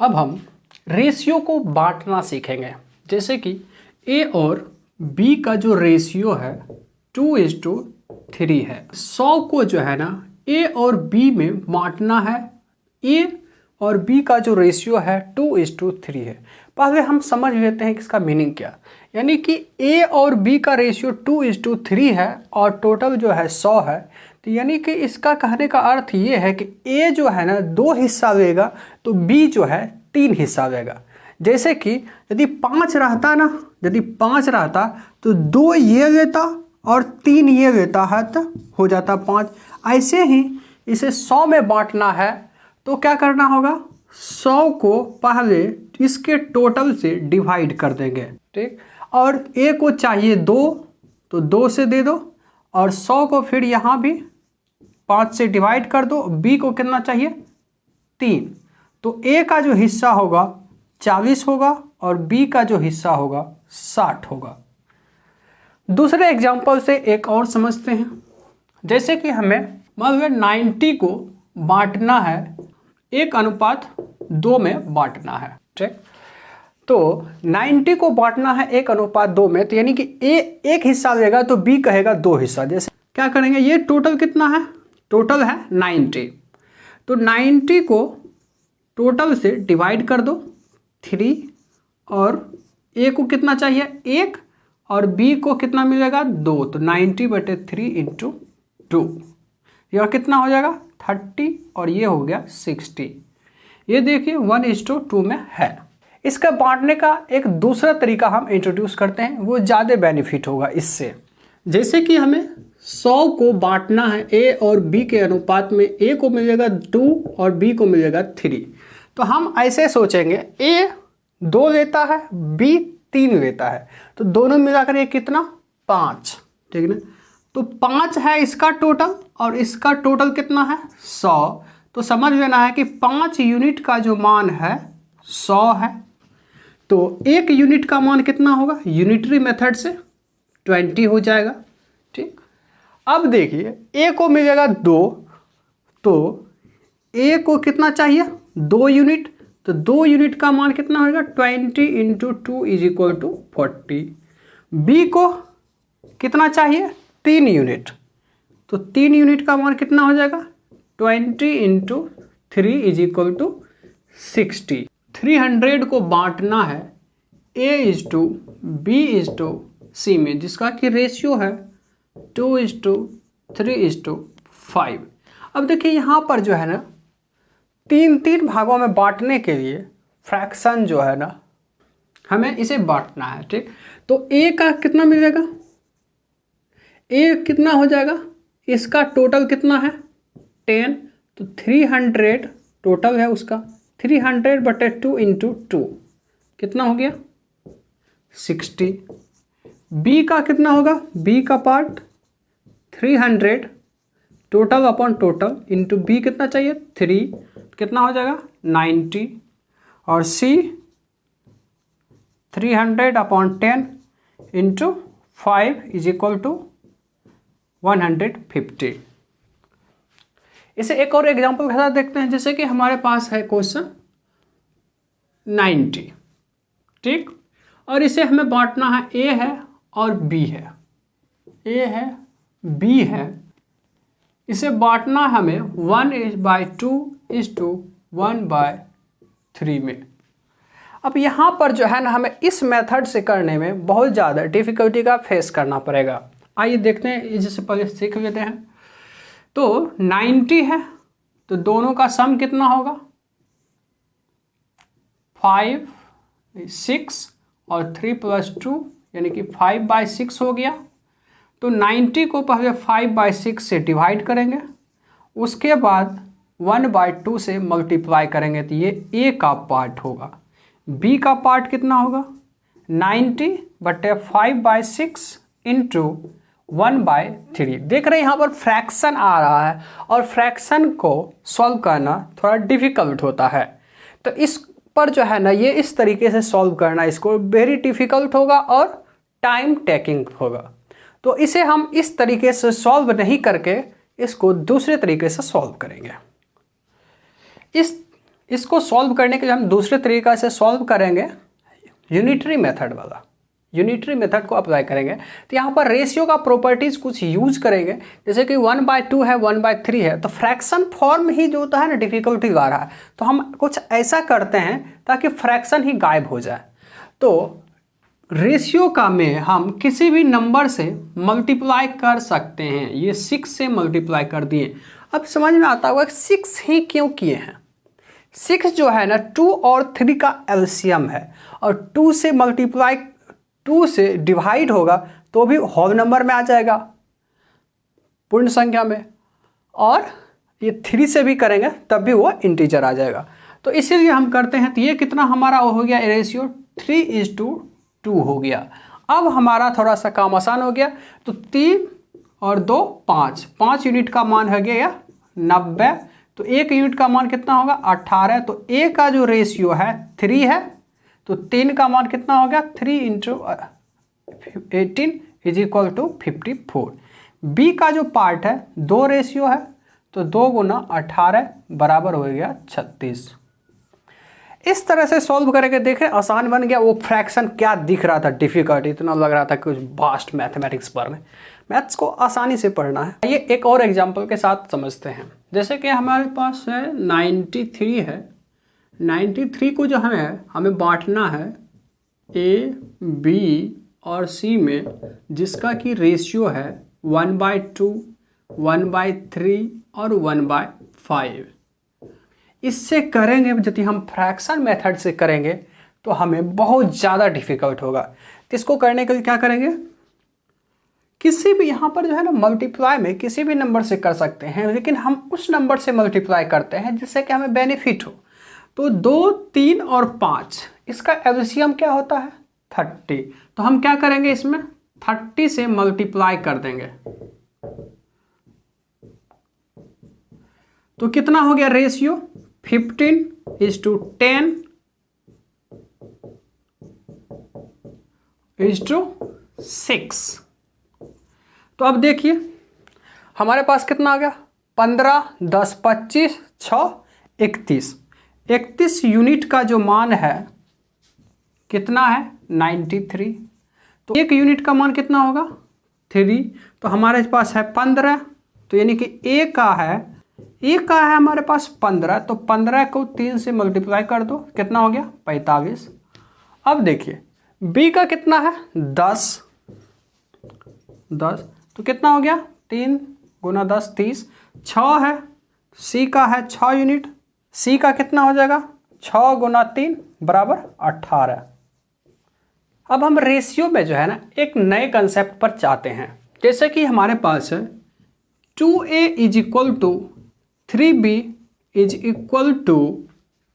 अब हम रेशियो को बांटना सीखेंगे। जैसे कि ए और बी का जो रेशियो है 2:3 है। 100 को जो है ना ए और बी में बांटना है। ए और बी का जो रेशियो है 2:3 है। पहले हम समझ लेते हैं कि इसका मीनिंग क्या, यानी कि ए और बी का रेशियो 2:3 है और टोटल जो है 100 है। तो यानी कि इसका कहने का अर्थ ये है कि ए जो है ना 2 हिस्सा लेगा तो बी जो है 3 हिस्सा लेगा। जैसे कि यदि 5 रहता ना, यदि 5 रहता तो 2 ये लेता और 3 ये लेता है तो हो जाता 5। ऐसे ही इसे 100 में बांटना है तो क्या करना होगा, 100 को पहले इसके टोटल से डिवाइड कर देंगे, ठीक। और ए को चाहिए 2 तो 2 से दे दो, और 100 को फिर यहाँ भी 5 से डिवाइड कर दो। बी को कितना चाहिए 3, तो ए का जो हिस्सा होगा 40 होगा और बी का जो हिस्सा होगा 60 होगा। दूसरे एग्जाम्पल से एक और समझते हैं। जैसे कि हमें मतलब 90 को बांटना है 1:2 में बांटना है, ठीक। तो 90 को बांटना है 1:2 में, तो यानी कि ए 1 हिस्सा लेगा तो बी कहेगा 2 हिस्सा। जैसे क्या करेंगे, ये टोटल कितना है, टोटल है 90, तो 90 को टोटल से डिवाइड कर दो 3, और ए को कितना चाहिए 1 और बी को कितना मिलेगा 2, तो 90/3 × 2, यह कितना हो जाएगा 30 और ये हो गया 60। ये देखिए 1:2 में है। इसका बांटने का एक दूसरा तरीका हम इंट्रोड्यूस करते हैं, वो ज़्यादा बेनिफिट होगा इससे। जैसे कि हमें 100 को बांटना है ए और बी के अनुपात में, ए को मिलेगा 2 और बी को मिलेगा 3, तो हम ऐसे सोचेंगे ए 2 लेता है बी 3 लेता है, तो दोनों मिलाकर ये कितना 5, ठीक है ना। तो 5 है इसका टोटल और इसका टोटल कितना है 100, तो समझ लेना है कि 5 यूनिट का जो मान है 100 है। तो 1 यूनिट का मान कितना होगा, यूनिटरी मेथड से 20 हो जाएगा, ठीक। अब देखिए ए को मिलेगा 2, तो ए को कितना चाहिए 2 यूनिट, तो 2 यूनिट का मान कितना होगा 20 × 2 = 40। बी को कितना चाहिए 3 यूनिट, तो 3 यूनिट का मान कितना हो जाएगा 20 × 3 = 60। 300 को बांटना है A:B:C में, जिसका कि रेशियो है 2:3:5। अब देखिए यहाँ पर जो है ना 3 भागों में बांटने के लिए फ्रैक्शन जो है ना हमें इसे बांटना है, ठीक। तो ए का कितना मिलेगा, ए कितना हो जाएगा, इसका टोटल कितना है 10, तो 300 टोटल है उसका, 300/2 × 2 कितना हो गया 60। बी का कितना होगा, बी का part 300 total upon total into B कितना चाहिए 3, कितना हो जाएगा 90, और सी 300/10 × 5 = 150। इसे एक और एग्जांपल के साथ देखते हैं। जैसे कि हमारे पास है क्वेश्चन 90, ठीक, और इसे हमें बांटना है ए है और बी है, ए है बी है, इसे बांटना हमें 1/2:1/3 में। अब यहाँ पर जो है ना हमें इस मेथड से करने में बहुत ज़्यादा डिफिकल्टी का फेस करना पड़ेगा। आइए देखते हैं, इससे पहले सीख लेते हैं। तो 90 है तो दोनों का सम कितना होगा 5, 6 और 3 + 2 यानी कि 5/6 हो गया। तो 90 को पहले 5/6 से डिवाइड करेंगे, उसके बाद 1/2 से मल्टीप्लाई करेंगे, तो ये ए का पार्ट होगा। बी का पार्ट कितना होगा 90/5/6 × 1/3। देख रहे हैं यहाँ पर फ्रैक्शन आ रहा है और फ्रैक्शन को सॉल्व करना थोड़ा डिफिकल्ट होता है, तो इस पर जो है ना ये इस तरीके से सॉल्व करना इसको वेरी डिफिकल्ट होगा और टाइम टेकिंग होगा। तो इसे हम इस तरीके से सॉल्व नहीं करके इसको दूसरे तरीके से सॉल्व करेंगे। इसको सॉल्व करने के लिए हम दूसरे तरीका से सॉल्व करेंगे, यूनिटरी मेथड वाला, यूनिटरी मेथड को अप्लाई करेंगे। तो यहाँ पर रेशियो का प्रॉपर्टीज कुछ यूज करेंगे, जैसे कि 1/2 है, 1/3 है, तो फ्रैक्शन फॉर्म ही जो होता है ना डिफिकल्टी आ रहा है, तो हम कुछ ऐसा करते हैं ताकि फ्रैक्शन ही गायब हो जाए। तो रेशियो का में हम किसी भी नंबर से मल्टीप्लाई कर सकते हैं। ये 6 से मल्टीप्लाई कर दिए। अब समझ में आता होगा 6 ही क्यों किए हैं। 6 जो है ना 2 और 3 का एलसीएम है, और 2 से मल्टीप्लाई 2 से डिवाइड होगा तो भी होल नंबर में आ जाएगा, पूर्ण संख्या में, और ये 3 से भी करेंगे तब भी वो इंटीजर आ जाएगा। तो इसीलिए हम करते हैं। तो ये कितना हमारा हो गया रेशियो 3:2 हो गया। अब हमारा थोड़ा सा काम आसान हो गया। तो 3 और 2 5, 5 यूनिट का मान हो गया 90। तो 1 यूनिट का मान कितना होगा 18। तो ए का जो रेशियो है 3 है, तो 3 का मान कितना हो गया 3 × 18 = 54। बी का जो पार्ट है 2 रेशियो है, तो 2 × 18 बराबर हो गया 36। इस तरह से सॉल्व करके देखें, आसान बन गया। वो फ्रैक्शन क्या दिख रहा था डिफिकल्ट, इतना लग रहा था कुछ वास्ट मैथमेटिक्स पर में, मैथ्स को आसानी से पढ़ना है। ये एक और एग्जांपल के साथ समझते हैं। जैसे कि हमारे पास है 93 है। 93 को जो हमें बांटना है ए, बी और सी में, जिसका कि रेशियो है 1/2, 1/3 और 1/5। इससे करेंगे यदि हम फ्रैक्शन मेथड से करेंगे तो हमें बहुत ज़्यादा डिफिकल्ट होगा। तो इसको करने के लिए क्या करेंगे, किसी भी यहाँ पर जो है ना मल्टीप्लाई में किसी भी नंबर से कर सकते हैं, लेकिन हम उस नंबर से मल्टीप्लाई करते हैं जिससे कि हमें बेनिफिट हो। तो 2, 3 और 5, इसका एलसीएम क्या होता है 30। तो हम क्या करेंगे, इसमें 30 से मल्टीप्लाई कर देंगे। तो कितना हो गया रेशियो 15:10 6। तो अब देखिए हमारे पास कितना आ गया 15, 10, 25, 6, 31। 31 यूनिट का जो मान है कितना है 93। तो 1 यूनिट का मान कितना होगा 3। तो हमारे पास है 15। तो यानी कि ए का है हमारे पास 15। तो 15 को 3 से मल्टीप्लाई कर दो, कितना हो गया 45। अब देखिए बी का कितना है 10। तो कितना हो गया 3 × 10 30। 6 है, सी का है 6 यूनिट। सी का कितना हो जाएगा 6 × 3 बराबर 18। अब हम रेशियो में जो है ना एक नए कंसेप्ट पर चाहते हैं। जैसे कि हमारे पास है 2a = 3b =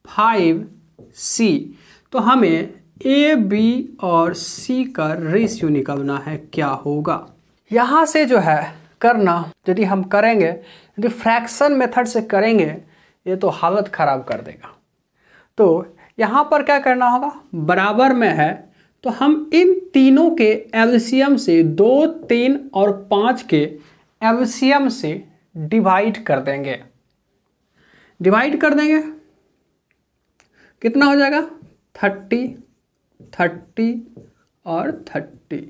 5c। तो हमें a, b और c का रेशियो निकालना है, क्या होगा। यहाँ से जो है करना, यदि हम करेंगे, यदि फ्रैक्शन मेथड से करेंगे ये तो हालत ख़राब कर देगा। तो यहाँ पर क्या करना होगा, बराबर में है तो हम इन तीनों के एलसीएम से 2, 3 और 5 के एलसीएम से डिवाइड कर देंगे। कितना हो जाएगा 30, 30 और 30।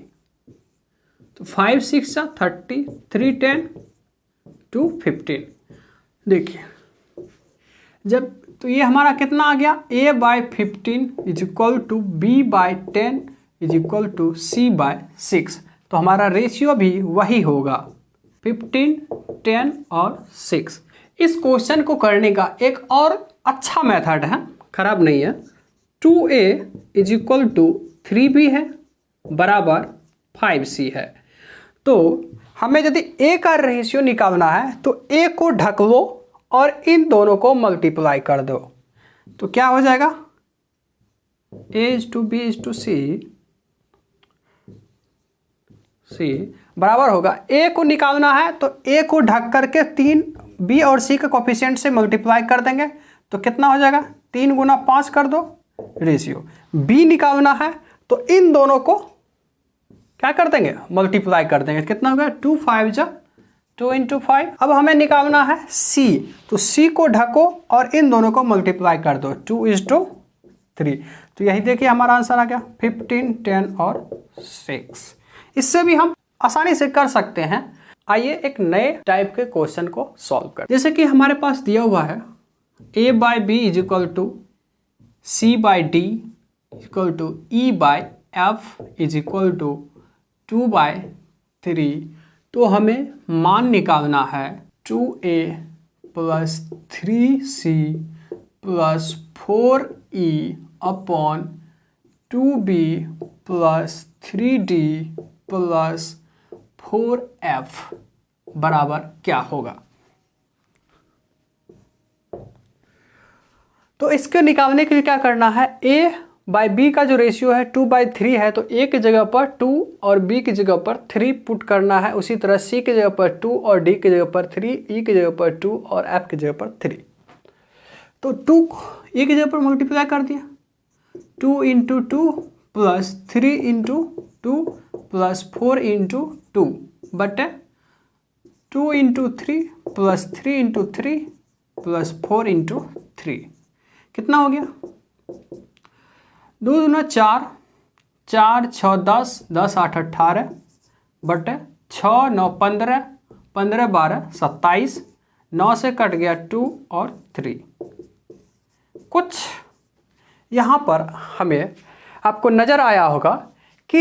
तो 5, 6 30, 3, 10 to 15। देखिए जब तो ये हमारा कितना आ गया a/15 = b/10 = c/6। तो हमारा रेशियो भी वही होगा 15, 10 और 6। इस क्वेश्चन को करने का एक और अच्छा मेथड है, खराब नहीं है। 2a = 3b है बराबर 5c है। तो हमें यदि a का रेशियो निकालना है तो a को ढक लो और इन दोनों को मल्टीप्लाई कर दो। तो क्या हो जाएगा a/b/c बराबर होगा, a को निकालना है तो a को ढक करके 3 b और c के कोफिशिएंट से मल्टीप्लाई कर देंगे। तो कितना हो जाएगा 3 × 5 कर दो रेशियो। b निकालना है तो इन दोनों को क्या कर देंगे मल्टीप्लाई कर देंगे। कितना होगा 2, 5 जा 2 × 5। अब हमें निकालना है c, तो c को ढको और इन दोनों को मल्टीप्लाई कर दो, 2:3। तो यही देखिए हमारा आंसर आ गया 15, 10 और 6। इससे भी हम आसानी से कर सकते हैं। आइए एक नए टाइप के क्वेश्चन को सॉल्व कर। जैसे कि हमारे पास दिया हुआ है a/b = c/d = e/f = 2/3। तो हमें मान निकालना है 2a + 3c + 4e / 2b + 3d + 4f बराबर क्या होगा। तो इसके निकालने के लिए क्या करना है, a/b का जो रेशियो है 2/3 है, तो a की जगह पर 2 और b की जगह पर 3 पुट करना है। उसी तरह c की जगह पर 2 और d की जगह पर 3, e की जगह पर 2 और f की जगह पर 3। तो 2 e की जगह पर मल्टीप्लाई कर दिया, 2 × 2 + 3 × 2 + 4 × 2 बटे 2 × 3 + 3 × 3 + 4 × 3 कितना हो गया, 2 दूना 4, 4 6 10, 10 8 18 बटे 6 9 15, 15 12 27, 9 से कट गया 2 और 3। कुछ यहाँ पर हमें आपको नज़र आया होगा कि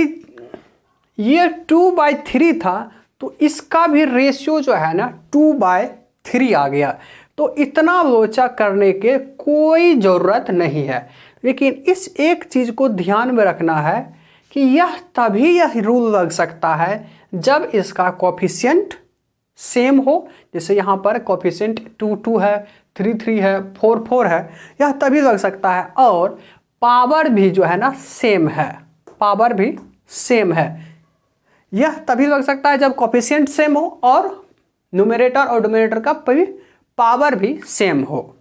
ये 2/3 था, तो इसका भी रेशियो जो है ना 2/3 आ गया। तो इतना लोचा करने के कोई ज़रूरत नहीं है। लेकिन इस एक चीज़ को ध्यान में रखना है कि यह रूल लग सकता है जब इसका कोफिशिएंट सेम हो। जैसे यहाँ पर कोफिशिएंट 2 2 है, 3 3 है, 4 4 है, यह तभी लग सकता है। और पावर भी जो है ना सेम है, पावर भी सेम है। यह तभी लग सकता है जब कोफिशिएंट सेम हो और न्यूमरेटर और डिनोमिनेटर का पावर भी सेम हो।